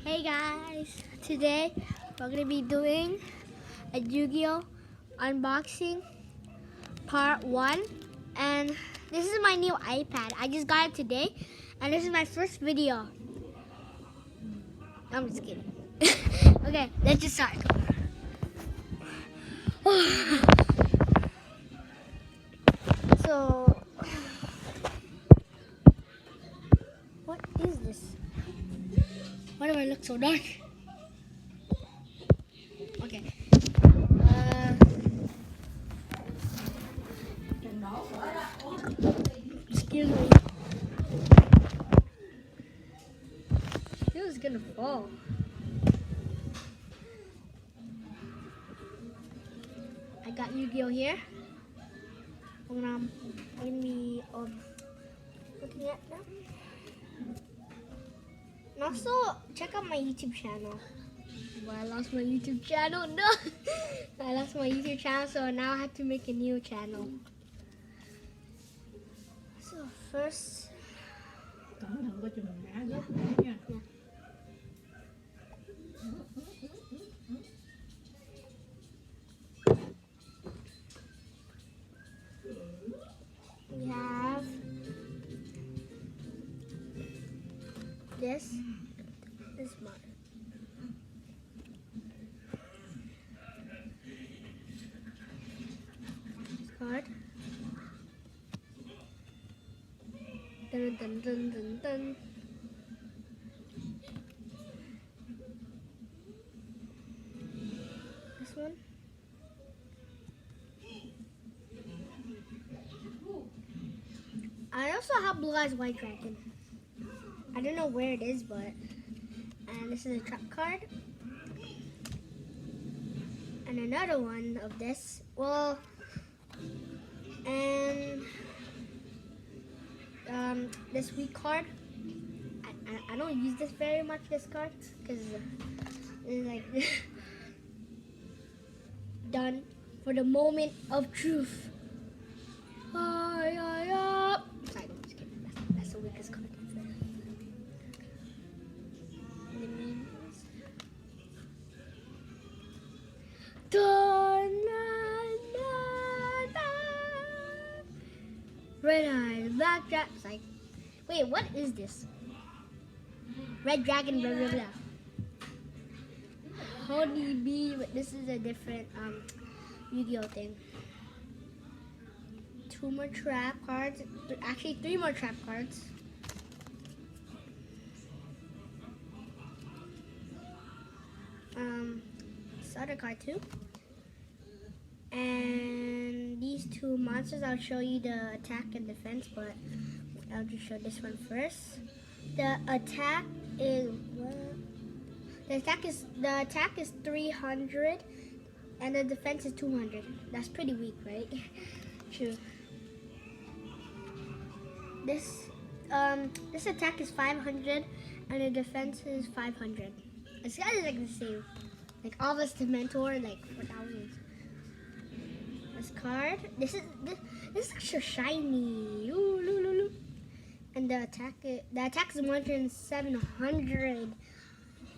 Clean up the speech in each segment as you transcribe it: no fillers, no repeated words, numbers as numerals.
Hey guys, today we're going to be doing a Yu-Gi-Oh unboxing part 1, and this is my new iPad. I just got it today and this is my first video. I'm just kidding. Okay, let's just start. So, what is this? Why do I look so dark? Okay. Excuse me. It was gonna fall. I got Yu-Gi-Oh here. I'm gonna be looking at them. And also check out my YouTube channel. But I lost my YouTube channel. No, I lost my YouTube channel, so now I have to make a new channel. So first, Cẩn thận có chừng ngã yeah. nha. We have this mug. Card. Dun dun dun dun dun. This one. I also have Blue Eyes White Dragon. I don't know where it is, but and this is a trap card. And another one of this. Well, and this weak card. I don't use this very much, this card, because it's like done for the moment of truth. Sorry, I'm just kidding. That's the weakest card. Red Eyes, Black Dragon. Like, wait, what is this? Red Dragon, blah blah blah. Honey Bee, but this is a different Yu-Gi-Oh thing. 2 more trap cards. Actually, 3 more trap cards. This other card too. And these 2 monsters, I'll show you the attack and defense, but I'll just show this one first. The attack is the attack is 300, and the defense is 200. That's pretty weak, right? True. This attack is 500, and the defense is 500. It's kind of like the same, like Alva's Dementor, like 4,000. This card. This is actually shiny. Ooh, and the attack is 1,700.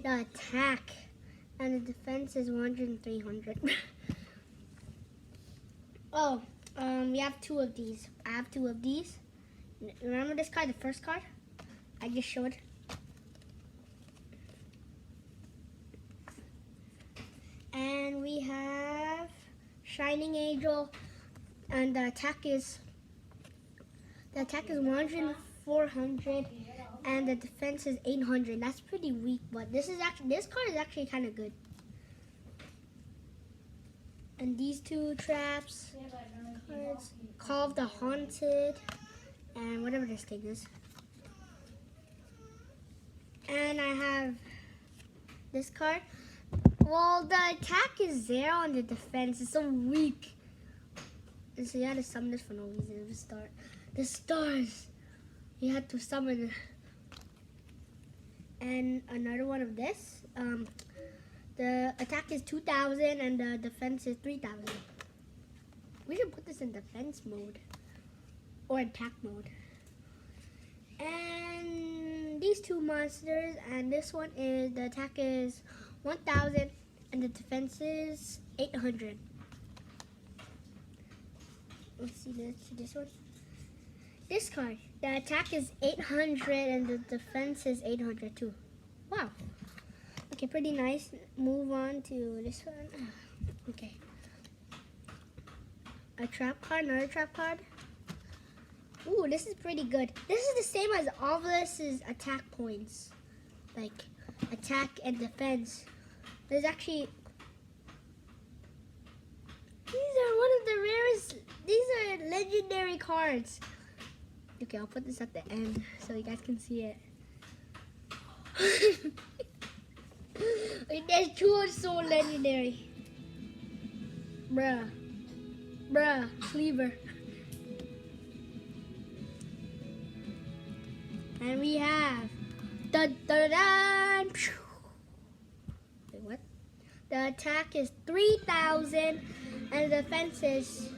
The attack, and the defense is 100 300. Oh, we have 2 of these. I have 2 of these. Remember this card, the first card I just showed? And we have Shining Angel, and the attack is 100 400, and the defense is 800. That's pretty weak, but this card is actually kind of good. And these 2 traps cards, Call of the Haunted, and whatever this thing is. And I have this card. Well, the attack is 0 and the defense is so weak. And so you had to summon this for no reason. The stars. You had to summon. And another one of this. The attack is 2,000 and the defense is 3,000. We should put this in defense mode or attack mode. And these these two monsters, and this one is the attack is 1,000 and the defense is 800. Let's see this one. This card, the attack is 800 and the defense is 800 too. Wow. Okay, pretty nice. Move on to this one. Okay. A trap card, another trap card. Ooh, this is pretty good. This is the same as Obelisk's attack points. Like, attack and defense. There's actually... These are one of the rarest... These are legendary cards. Okay, I'll put this at the end so you guys can see it. There's two so legendary. Bruh. Cleaver. And we have dun, dun, dun. Wait, what? The attack is 3,000 and the defense is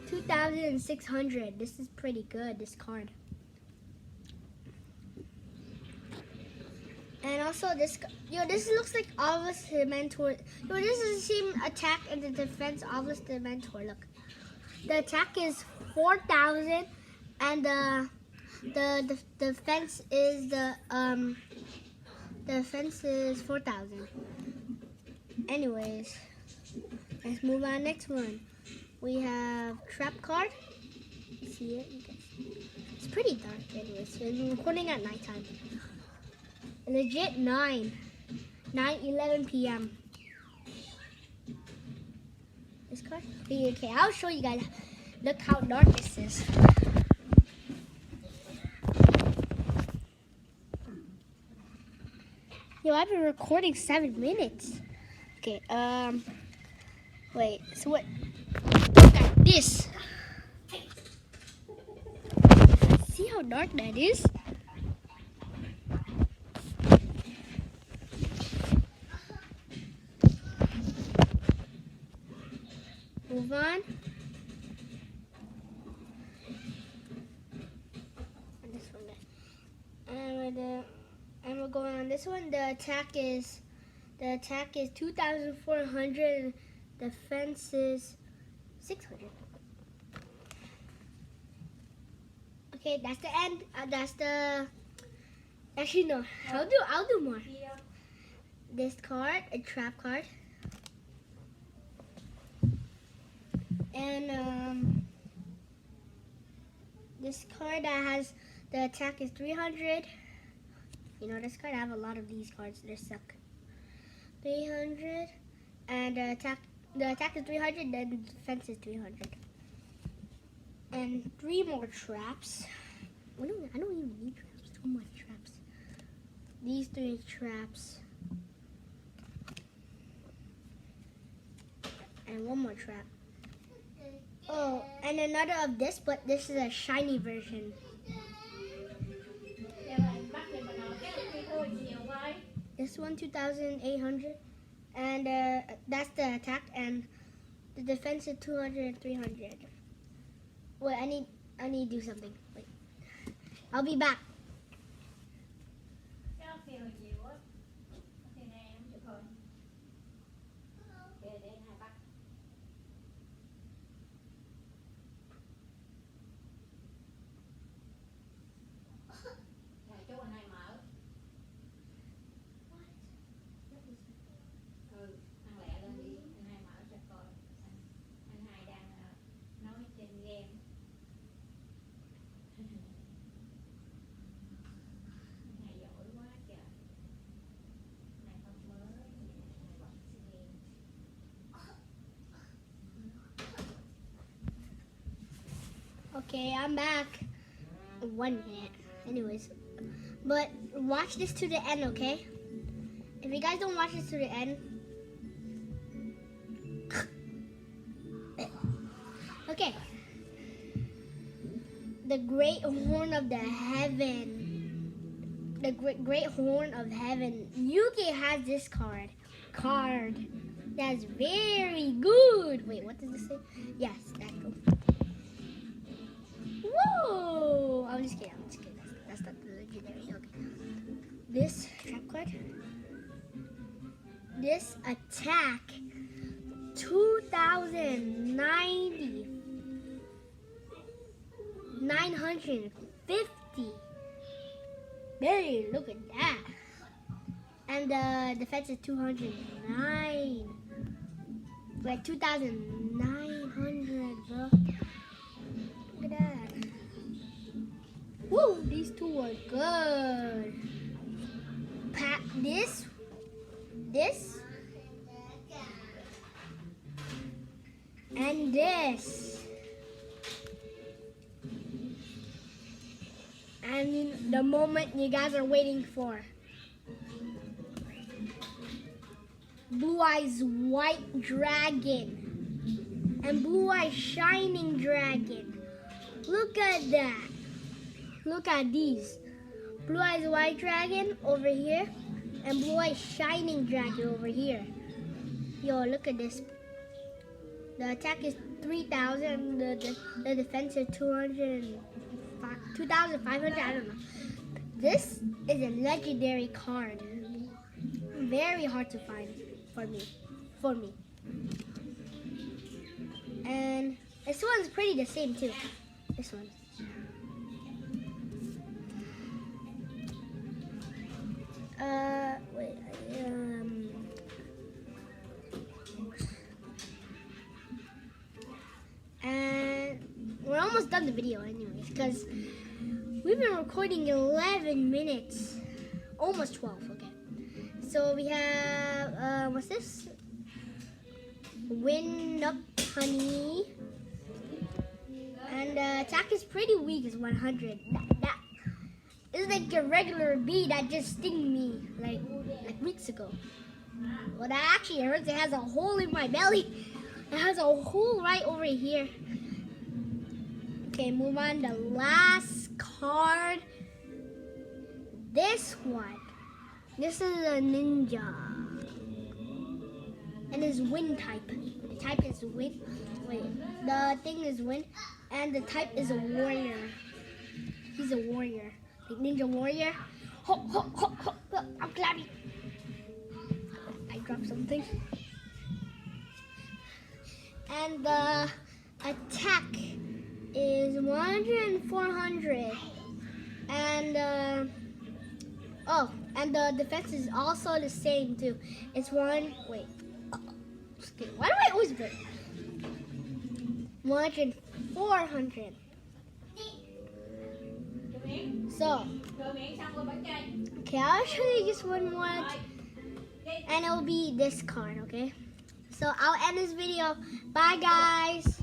2,600. This is pretty good, this card. And also this looks like Obelisk Mentor. This is the same attack and the defense Obelisk Mentor. Look, the attack is 4,000 and the defense is the defense is 4,000. Anyways, let's move on. Next one, we have trap card. See it? You guys. It's pretty dark. Anyways, we're recording at nighttime. Legit 9:11 p.m. This card? Okay, I'll show you guys. Look how dark this is. Yo, I've been recording 7 minutes. Okay, wait, so what? Look at this. See how dark that is? Move on. And this one. And we're going on this one. The attack is 2,400. Defense is 600. Okay, that's the end. That's the. Actually no. I'll do more. This card, a trap card. And this card that has the attack is 300. You know this card, I have a lot of these cards. They suck. 300 and the attack is 300. Then the defense is 300. And 3 more traps. I don't even need traps. Too much traps. These 3 traps. And 1 more trap. Oh, and another of this, but this is a shiny version. This one 2,800, and that's the attack, and the defense is 200, 300. Wait, I need to do something. Wait, I'll be back. Okay, I'm back. 1 minute. Anyways, but watch this to the end, okay? If you guys don't watch this to the end, okay. The Great Horn of the Heaven. The Great Horn of Heaven. Yuki has this card. That's very good. Wait, what does this say? Yes, that's good. Whoa! I'm just kidding. That's not the legendary. Okay. this trap card. This attack 2090 950. Hey, look at that. And the defense is 209. Like 2,900, bro. Look at that. Woo, these two are good. This, and this. And the moment you guys are waiting for. Blue Eyes White Dragon and Blue Eyes Shining Dragon. Look at that. Look at these. Blue Eyes White Dragon over here and Blue Eyes Shining Dragon over here. Yo, look at this. The attack is 3,000. The defense is 2,500. I don't know. This is a legendary card. Very hard to find for me. And this one's pretty the same too. This one. And we're almost done the video anyways, because we've been recording 11 minutes, almost 12. Okay. So we have, what's this? Wind Up Honey. And attack is pretty weak, is 100. That is like a regular bee that just stung me like weeks ago. Well, that actually hurts. It has a hole in my belly. It has a hole right over here. Okay, move on. The last card. This one. This is a ninja. And it's wind type. The type is wind. Wait, the thing is wind. And the type is a warrior. He's a warrior. Like ninja warrior. Ho, ho, ho, ho. I'm clapping. I dropped something. And the attack is 100 and 400. And and the defense is also the same too. It's one. Wait. Why do I always break? 100, 400. So, okay, I'll show you just one more, and it will be this card. Okay. So I'll end this video. Bye, guys.